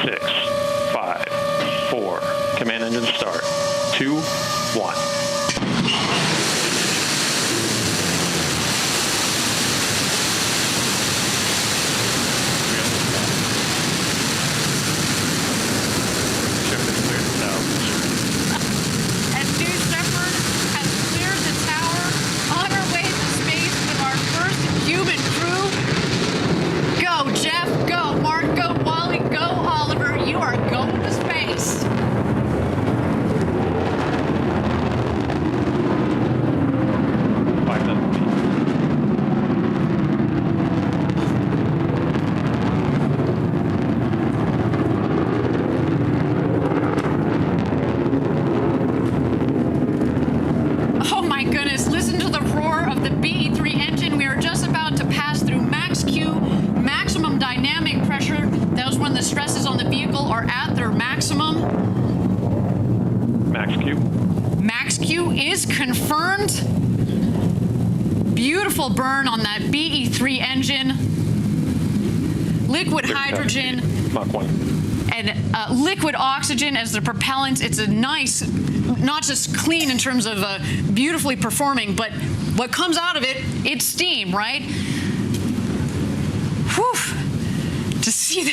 6, 5, 4. Command engine start. 2, 1. Human crew. Go, Jeff. Go, Mark. Go, Wally. Go, Oliver. You are going to space. Oh my goodness, listen to the roar of the BE-3 engine. We are just about to pass through max Q, maximum dynamic pressure. That was when the stresses on the vehicle are at their maximum. Max Q. Max Q is confirmed. Beautiful burn on that BE-3 engine. Liquid hydrogen. Mach 1. And liquid oxygen as the propellant. It's a nice, not just clean in terms of beautifully performing, but what comes out of it, it's steam, right? Whew. To see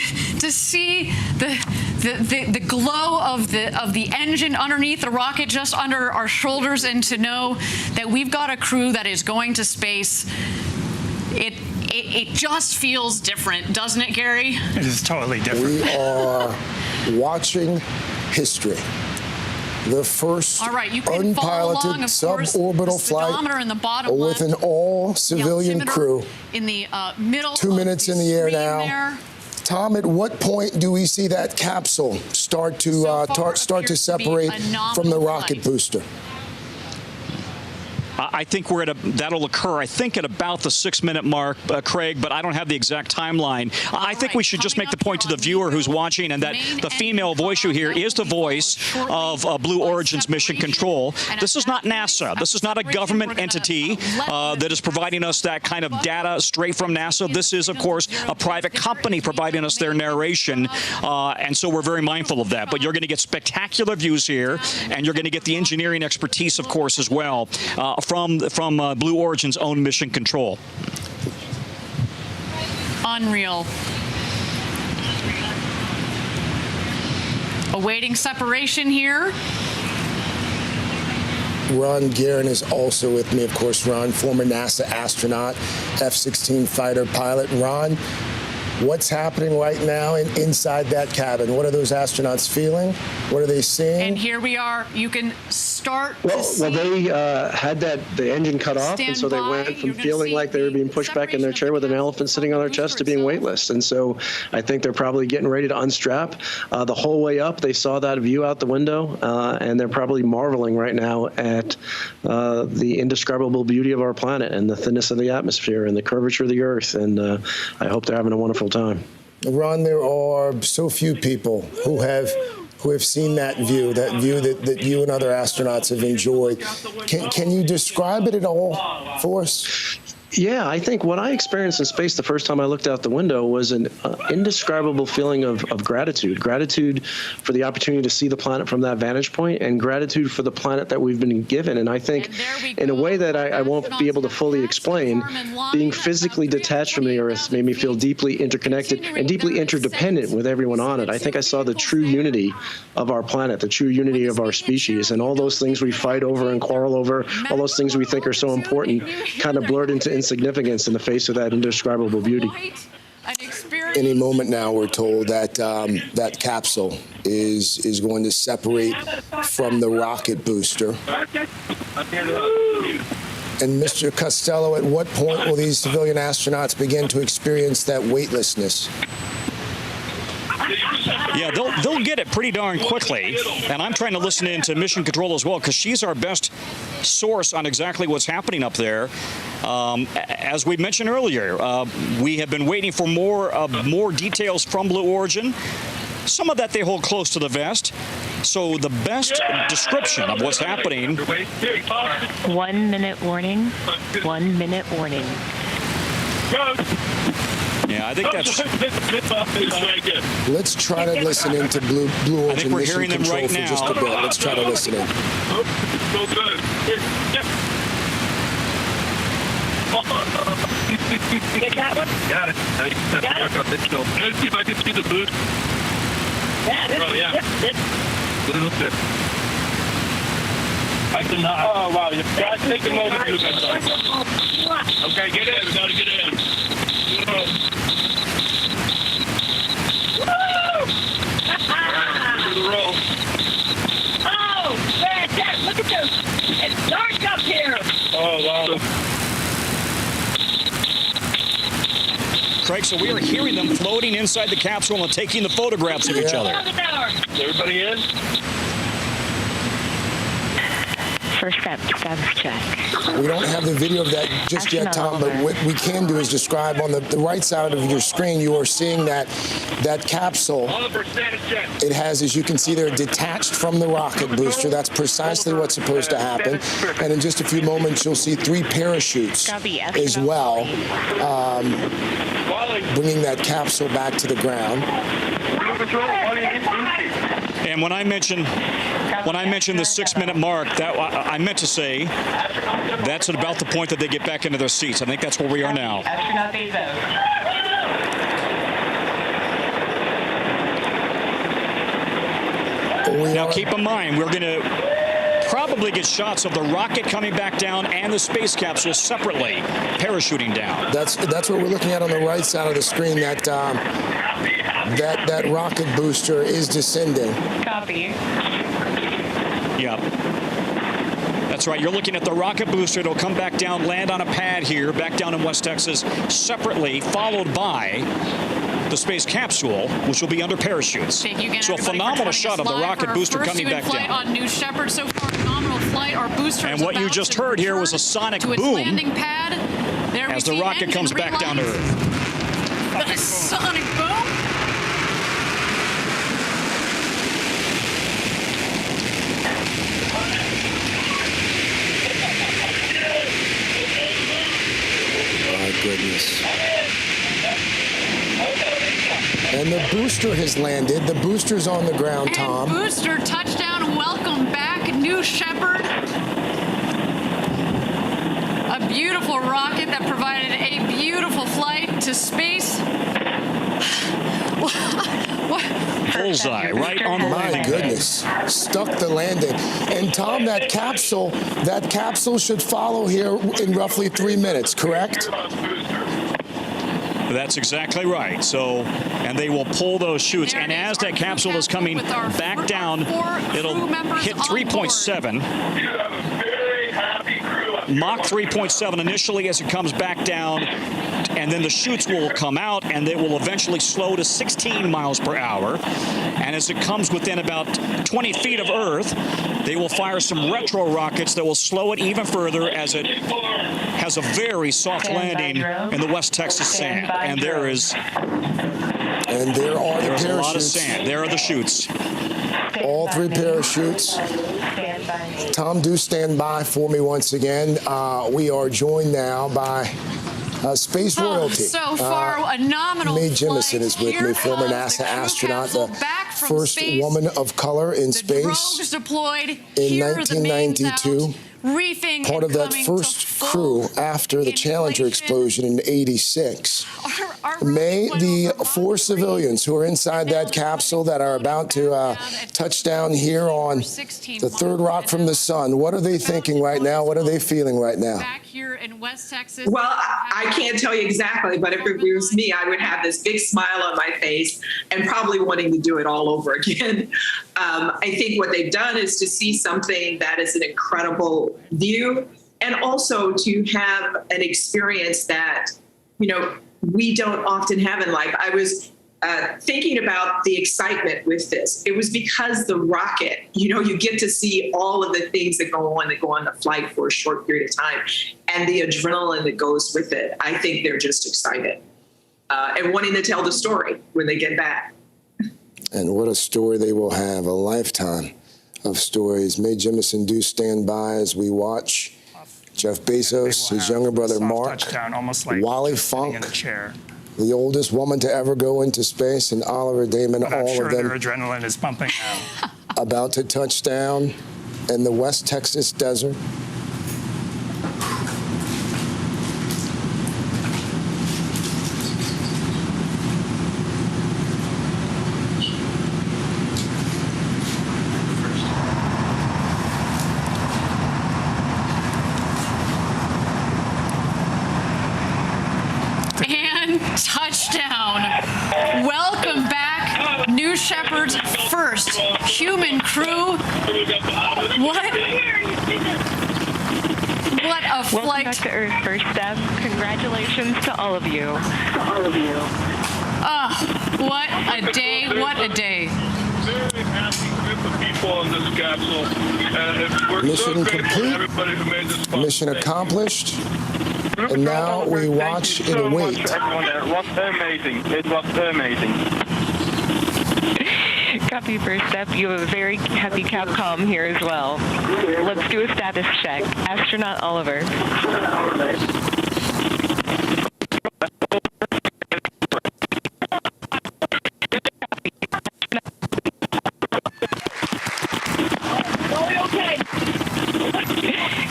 the glow of the engine underneath the rocket, just under our shoulders, and to know that we've got a crew that is going to space, it just feels different, doesn't it, Gary? It is totally different. We are watching history. The first unpiloted suborbital flight with an all-civilian crew. In the middle. 2 minutes in the air now. There. Tom, at what point do we see that capsule start to separate from the rocket booster? I think that'll occur, I think, at about the 6-minute mark, Craig, but I don't have the exact timeline. I think we should just make the point to the viewer who's watching, and that the female voice you hear is the voice of Blue Origin's Mission Control. This is not NASA. This is not a government entity that is providing us that kind of data straight from NASA. This is, of course, a private company providing us their narration, and so we're very mindful of that. But you're going to get spectacular views here, and you're going to get the engineering expertise, of course, as well, from Blue Origin's own Mission Control. Unreal. Awaiting separation here. Ron Guerin is also with me, of course. Ron, former NASA astronaut, F-16 fighter pilot. Ron, what's happening right now inside that cabin? What are those astronauts feeling? What are they seeing? And here we are. You can start well, they had the engine cut off, and so they went from feeling like they were being pushed back in their chair with an elephant sitting on their chest to being weightless. And so I think they're probably getting ready to unstrap. The whole way up, they saw that view out the window, and they're probably marveling right now at the indescribable beauty of our planet and the thinness of the atmosphere and the curvature of the Earth. And I hope they're having a wonderful time. Ron, there are so few people who have seen that view that you and other astronauts have enjoyed. Can you describe it at all for us? Yeah, I think what I experienced in space the first time I looked out the window was an indescribable feeling of gratitude. Gratitude for the opportunity to see the planet from that vantage point, and gratitude for the planet that we've been given. And I think in a way that I won't be able to fully explain, being physically detached from the Earth made me feel deeply interconnected and deeply interdependent with everyone on it. I think I saw the true unity of our planet, the true unity of our species, and all those things we fight over and quarrel over, all those things we think are so important, kind of blurred into insignificance in the face of that indescribable beauty. Any moment now, we're told that that capsule is going to separate from the rocket booster. And Mr. Costello, at what point will these civilian astronauts begin to experience that weightlessness? Yeah, they'll get it pretty darn quickly, and I'm trying to listen in to Mission Control as well, because she's our best source on exactly what's happening up there. As we mentioned earlier, we have been waiting for more details from Blue Origin. Some of that they hold close to the vest. So the best description of what's happening. 1 minute warning. 1 minute warning. Yeah, I think that's. Let's try to listen into Blue Origin I think we're Mission hearing them Control right for now. just a bit. Let's try to listen in. So good. Get that one? Got it. Let's see if I can see the boost. Yeah, Little bit. I cannot. Oh, wow. You got to take a moment to do that. Okay, get in. We got to get in. Roll. Oh, man, Dad, look at this. It's dark up here. Oh, wow. Craig, so we are hearing them floating inside the capsule and taking the photographs of each other. Is everybody in? First status check. We don't have the video of that just yet, Tom, but what we can do is describe on the right side of your screen, you are seeing that capsule. Oliver, status check. It has, as you can see there, detached from the rocket booster. That's precisely what's supposed to happen. And in just a few moments, you'll see 3 parachutes as well, bringing that capsule back to the ground. And when I mentioned the 6-minute mark, that I meant to say that's at about the point that they get back into their seats. I think that's where we are now. Astronaut Bezos. Now keep in mind, we're going to probably get shots of the rocket coming back down and the space capsule separately, parachuting down. That's what we're looking at on the right side of the screen. That rocket booster is descending. Copy. Yep. That's right. You're looking at the rocket booster. It'll come back down, land on a pad here, back down in West Texas, separately, followed by the space capsule, which will be under parachutes. Thank you again, so a phenomenal shot of the rocket booster coming back down. On New Shepard so far, phenomenal flight. Our booster. And what you just heard here was a sonic boom landing pad. There as the rocket comes back down to Earth. The sonic boom. My goodness. And the booster has landed. The booster's on the ground, Tom. And booster touchdown. Welcome back, New Shepard. A beautiful rocket that provided a beautiful flight to space. Bullseye, right on the landing. My goodness, stuck the landing. And Tom, that capsule should follow here in roughly 3 minutes, correct? That's exactly right. So, and they will pull those chutes. And as that capsule is coming back down, it'll hit 3.7. Mach 3.7 initially as it comes back down, and then the chutes will come out, and they will eventually slow to 16 miles per hour. And as it comes within about 20 feet of Earth, they will fire some retro rockets that will slow it even further as it has a very soft landing in the West Texas sand. And there is... And there are the parachutes. A lot of sand. There are the chutes. All 3 parachutes. Tom, do stand by for me once again. We are joined now by space royalty. So far, a nominal Mae Jemison is with me, former comes NASA astronaut, the first space. woman of color in space Drones deployed. in Here are the names 1992. out. Reefing Part of that coming first to full crew after the Challenger explosion in '86. May the 4 civilians who are inside that capsule that are about to touch down here on the 3rd rock from the sun, what are they thinking right now? What are they feeling right now? Back here in West Texas. Well, I can't tell you exactly, but if it was me, I would have this big smile on my face and probably wanting to do it all over again. I think what they've done is to see something that is an incredible view, and also to have an experience that, we don't often have in life. I was thinking about the excitement with this. It was because the rocket, you get to see all of the things that go on the flight for a short period of time, and the adrenaline that goes with it. I think they're just excited and wanting to tell the story when they get back. And what a story they will have, a lifetime of stories. Mae Jemison, do stand by as we watch Jeff Bezos, his younger brother Mark, touchdown, almost like Wally Funk, the oldest woman to ever go into space, and Oliver Daemen, I'm all sure of them their adrenaline is pumping now. about to touch down in the West Texas desert. And touchdown. Welcome back, New Shepard's first human crew. What a Welcome flight. back to Earth, first step. Congratulations to all of you. What a day, what a day. Very happy group of people on this capsule. We're Mission so grateful to complete. everybody who made this possible. Mission accomplished. And now we watch and wait. It was amazing. It was amazing. Copy, first step. You have a very happy Capcom here as well. Let's do a status check. Astronaut Oliver.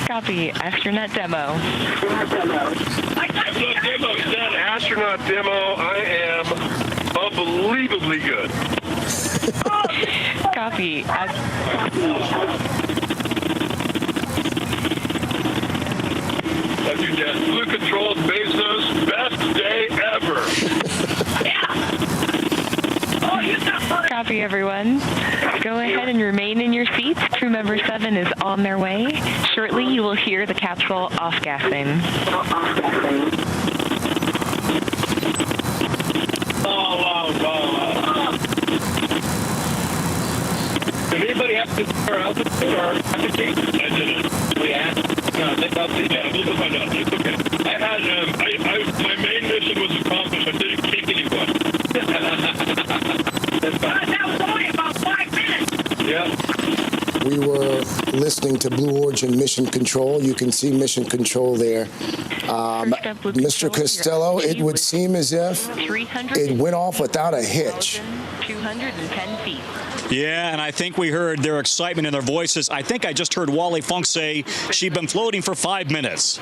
Copy. Astronaut demo. Astronaut demo. I am unbelievably good. Copy. Blue Control, Bezos, best day ever. Copy, everyone. Go ahead and remain in your seats. Crew member 7 is on their way. Shortly, you will hear the capsule off-gassing. Did anybody have to or altitude or application? I didn't. We had. No, they got the. Yeah, we'll find out. It's okay. I had. My main mission was accomplished. I didn't kick anyone. That's fine. That was only about 5 minutes. Yeah. We were listening to Blue Origin Mission Control. You can see Mission Control there. Mr. Costello, it would seem as if it went off without a hitch. 210 feet. Yeah, and I think we heard their excitement in their voices. I think I just heard Wally Funk say she'd been floating for 5 minutes,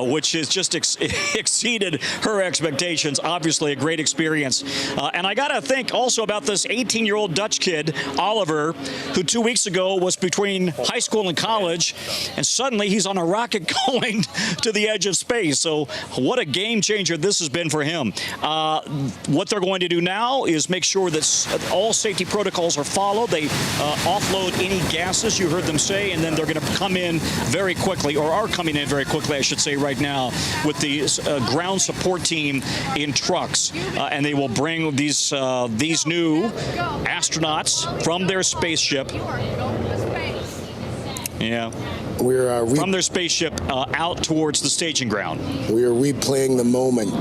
which has just exceeded her expectations. Obviously, a great experience. And I got to think also about this 18-year-old Dutch kid, Oliver, who 2 weeks ago was between high school and college, and suddenly he's on a rocket going to the edge of space. So what a game changer this has been for him. What they're going to do now is make sure that all safety protocols are followed. They offload any gases, you heard them say, and then they're going to come in very quickly, or are coming in very quickly, I should say, right now, with the ground support team in trucks. And they will bring these new astronauts from their spaceship. Yeah. From their spaceship out towards the staging ground. We are replaying the moment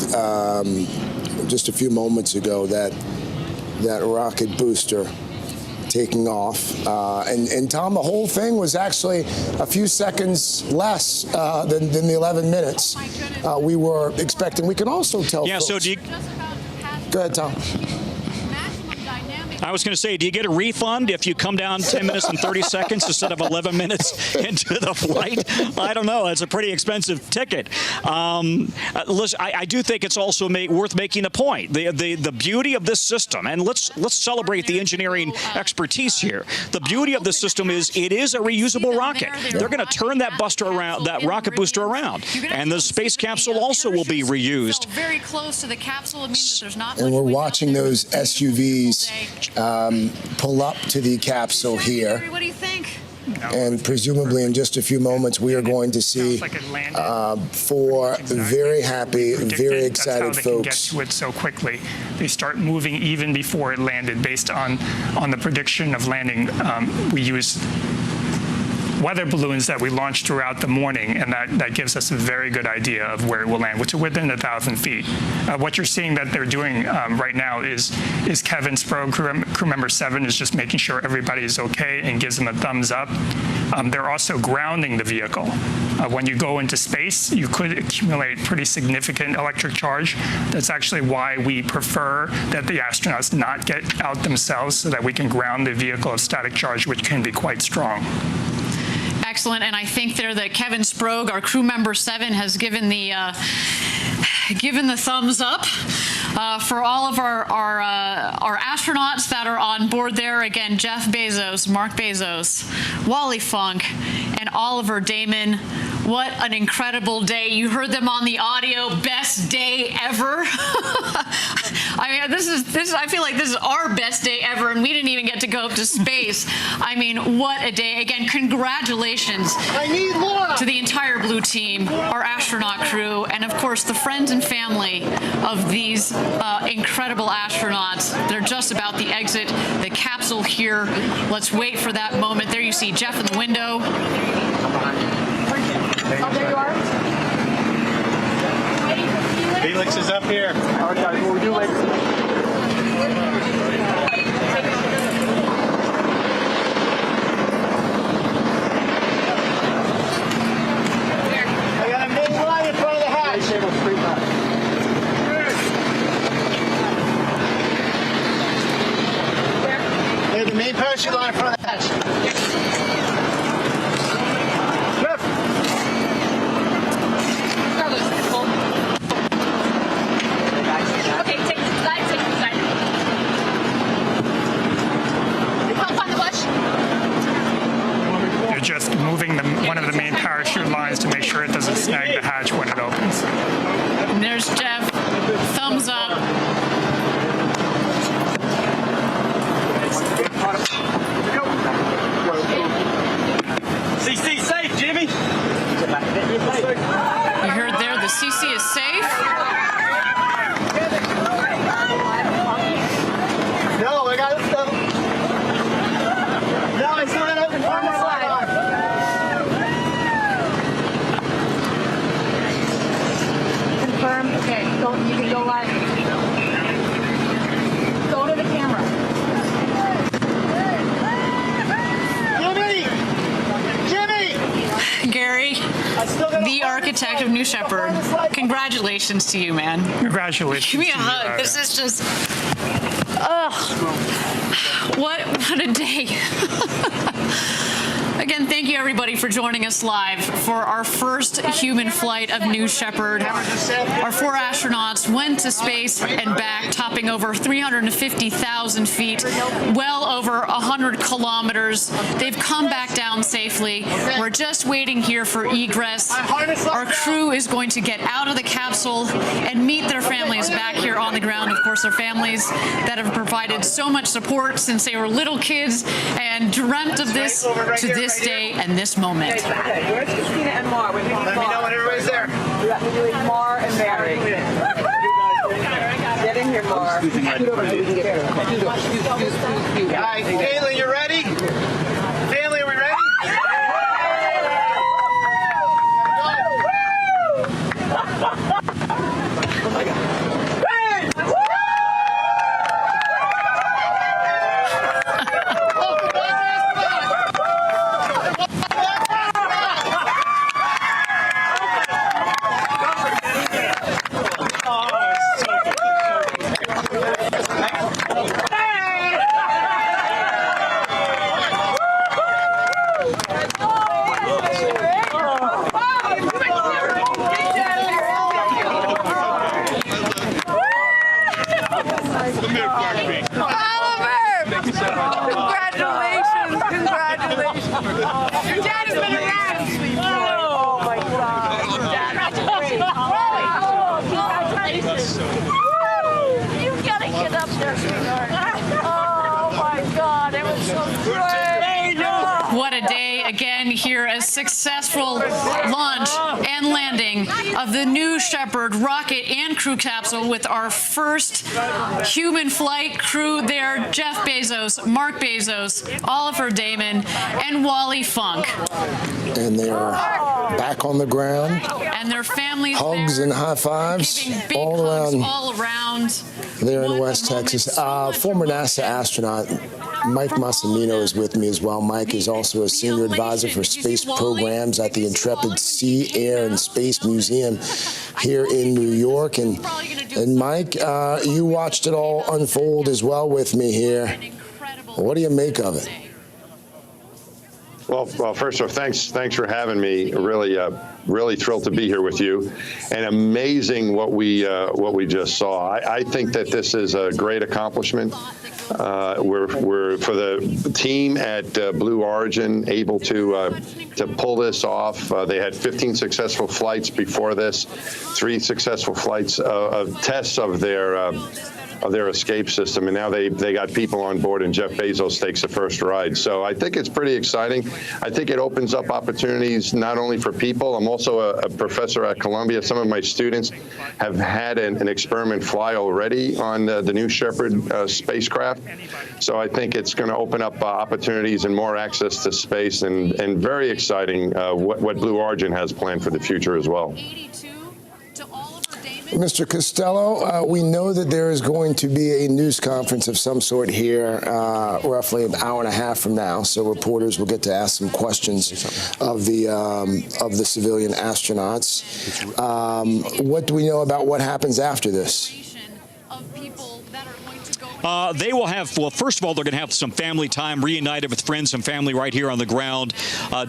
just a few moments ago, that rocket booster taking off. And Tom, the whole thing was actually a few seconds less than the 11 minutes we were expecting. We can also tell folks. So Go ahead, Tom. I was going to say, do you get a refund if you come down 10 minutes and 30 seconds instead of 11 minutes into the flight? I don't know. It's a pretty expensive ticket. Listen, I do think it's also worth making the point. The beauty of this system, and let's celebrate the engineering expertise here. The beauty of this system is it is a reusable rocket. They're going to turn that rocket booster around, and the space capsule also will be reused. Very close to the capsule. It means that there's not. And we're watching those SUVs pull up to the capsule here. What do you think? And presumably in just a few moments, we are going to see four very happy, very excited That's how they can get folks. to it so quickly. They start moving even before it landed, based on the prediction of landing. We use weather balloons that we launched throughout the morning, and that gives us a very good idea of where it will land, which is within 1,000 feet. What you're seeing that they're doing right now is Kevin Sprogue, crew member 7, is just making sure everybody is okay and gives them a thumbs up. They're also grounding the vehicle. When you go into space, you could accumulate pretty significant electric charge. That's actually why we prefer that the astronauts not get out themselves, so that we can ground the vehicle of static charge, which can be quite strong. Excellent, and I think there that Kevin Sprogue, our crew member 7, has given the thumbs up for all of our astronauts that are on board there. Again, Jeff Bezos, Mark Bezos, Wally Funk, and Oliver Daemen. What an incredible day. You heard them on the audio. Best day ever. I mean, I feel like this is our best day ever, and we didn't even get to go up to space. I mean, what a day. Again, congratulations to the entire Blue Team, our astronaut crew, and of course the friends and family of these incredible astronauts. They're just about to exit the capsule here. Let's wait for that moment. There you see Jeff in the window. Oh, there you are. Felix is up here. All right, guys, what we do later. I got a big line in front of the hatch. There's the main parachute line in front of the hatch. Okay, take the side, take the side. Help on the bush. They're just moving one of the main parachute lines to make sure it doesn't snag the hatch when it opens. And there's Jeff. Thumbs up. CC safe, Jimmy. You heard there, the CC is safe. No, I got it. No, it's not open. Confirm. Okay, you can go live. Go to the camera. Jimmy! Gary, the architect of New Shepard, congratulations to you, man. Congratulations. Give me a to you, hug. This is just, what a day. Again, thank you everybody for joining us live for our first human flight of New Shepard. Our 4 astronauts went to space and back, topping over 350,000 feet, well over 100 kilometers. They've come back down safely. We're just waiting here for egress. Our crew is going to get out of the capsule and meet their families back here on the ground. Of course, their families that have provided so much support since they were little kids and dreamt of this to this day and this moment. Okay, where's Christina and Mar? Let me know when everybody's there. We're doing Mar and Mary. Get in here, Mar. Guys, Kayla, you ready? Family, are we ready? Oh my God. here a successful launch and landing of the New Shepard rocket and crew capsule with our first human flight crew there, Jeff Bezos, Mark Bezos, Oliver Daemen, and Wally Funk. And they are back on the ground. And their families hugs and high fives all around there in West Texas. Former NASA astronaut Mike Massimino is with me as well. Mike is also a senior advisor for space programs at the Intrepid Sea, Air, and Space Museum here in New York. And Mike, you watched it all unfold as well with me here. What do you make of it? Well, first off, thanks for having me. Really thrilled to be here with you, and amazing what we just saw. I think that this is a great accomplishment. We're for the team at Blue Origin able to pull this off. They had 15 successful flights before this, 3 successful flights of tests of their escape system, and now they got people on board, and Jeff Bezos takes the first ride. So I think it's pretty exciting. I think it opens up opportunities not only for people. I'm also a professor at Columbia. Some of my students have had an experiment fly already on the New Shepard spacecraft. So I think it's going to open up opportunities and more access to space, and very exciting what Blue Origin has planned for the future as well. Mr. Costello, we know that there is going to be a news conference of some sort here roughly an hour and a half from now, so reporters will get to ask some questions of the civilian astronauts. What do we know about what happens after this? They will have, well, first of all, they're going to have some family time, reunited with friends and family right here on the ground,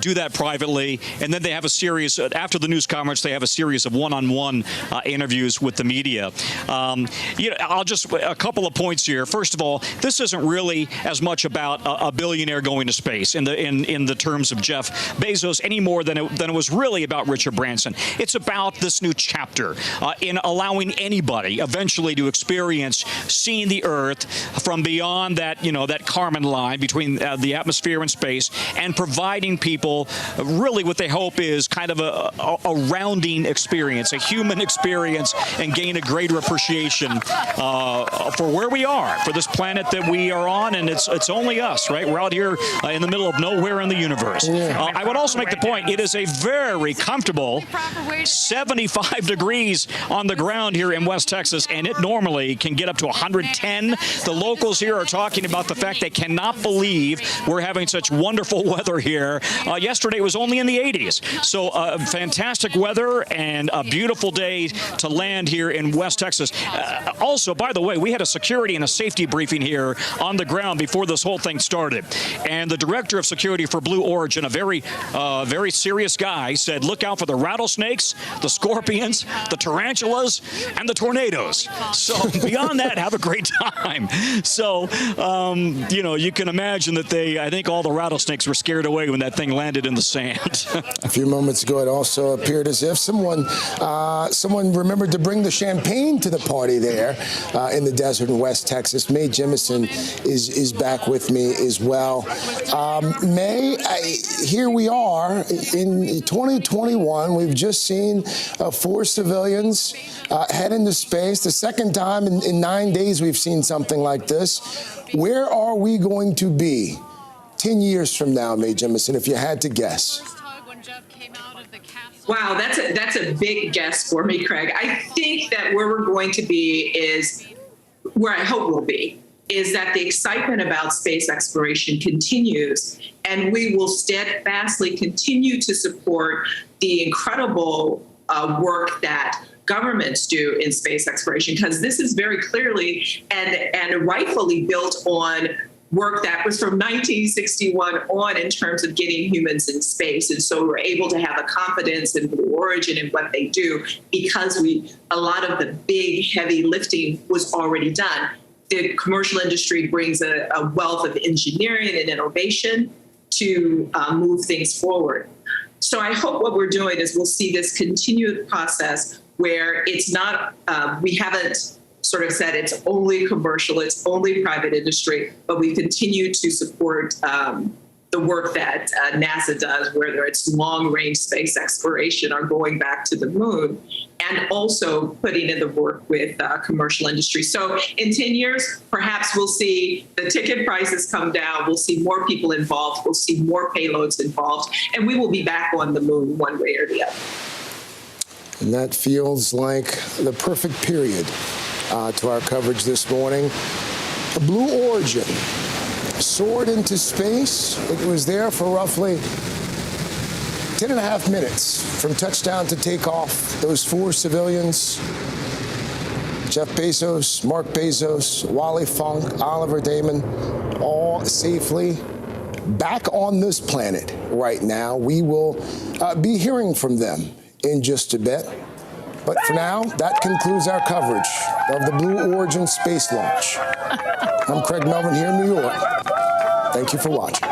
do that privately, and then they have a series, after the news conference, they have a series of one-on-one interviews with the media. I'll just, a couple of points here. First of all, this isn't really as much about a billionaire going to space in the terms of Jeff Bezos any more than it was really about Richard Branson. It's about this new chapter in allowing anybody eventually to experience seeing the Earth from beyond that, that Kármán line between the atmosphere and space, and providing people really what they hope is kind of a rounding experience, a human experience, and gain a greater appreciation for where we are, for this planet that we are on, and it's only us, right? We're out here in the middle of nowhere in the universe. I would also make the point, it is a very comfortable 75 degrees on the ground here in West Texas, and it normally can get up to 110. The locals here are talking about the fact they cannot believe we're having such wonderful weather here. Yesterday it was only in the 80s. So fantastic weather and a beautiful day to land here in West Texas. Also, by the way, we had a security and a safety briefing here on the ground before this whole thing started. And the director of security for Blue Origin, a very serious guy, said, look out for the rattlesnakes, the scorpions, the tarantulas, and the tornadoes. So beyond that, have a great time. So, you can imagine that I think all the rattlesnakes were scared away when that thing landed in the sand. A few moments ago, it also appeared as if someone remembered to bring the champagne to the party there in the desert in West Texas. Mae Jemison is back with me as well. Mae, here we are in 2021. We've just seen 4 civilians head into space. The second time in 9 days we've seen something like this. Where are we going to be 10 years from now, Mae Jemison, if you had to guess? Wow, that's a big guess for me, Craig. I think that where we're going to be is where I hope we'll be, is that the excitement about space exploration continues, and we will steadfastly continue to support the incredible work that governments do in space exploration, because this is very clearly and rightfully built on work that was from 1961 on in terms of getting humans in space. And so we're able to have a confidence in Blue Origin and what they do because a lot of the big, heavy lifting was already done. The commercial industry brings a wealth of engineering and innovation to move things forward. So I hope what we're doing is we'll see this continued process where it's not, we haven't sort of said it's only commercial, it's only private industry, but we continue to support the work that NASA does, whether it's long-range space exploration or going back to the moon, and also putting in the work with commercial industry. So in 10 years, perhaps we'll see the ticket prices come down, we'll see more people involved, we'll see more payloads involved, and we will be back on the moon one way or the other. And that feels like the perfect period to our coverage this morning. A Blue Origin soared into space. It was there for roughly 10.5 minutes from touchdown to takeoff. Those 4 civilians, Jeff Bezos, Mark Bezos, Wally Funk, Oliver Daemen, all safely back on this planet right now. We will be hearing from them in just a bit. But for now, that concludes our coverage of the Blue Origin space launch. I'm Craig Melvin here in New York. Thank you for watching.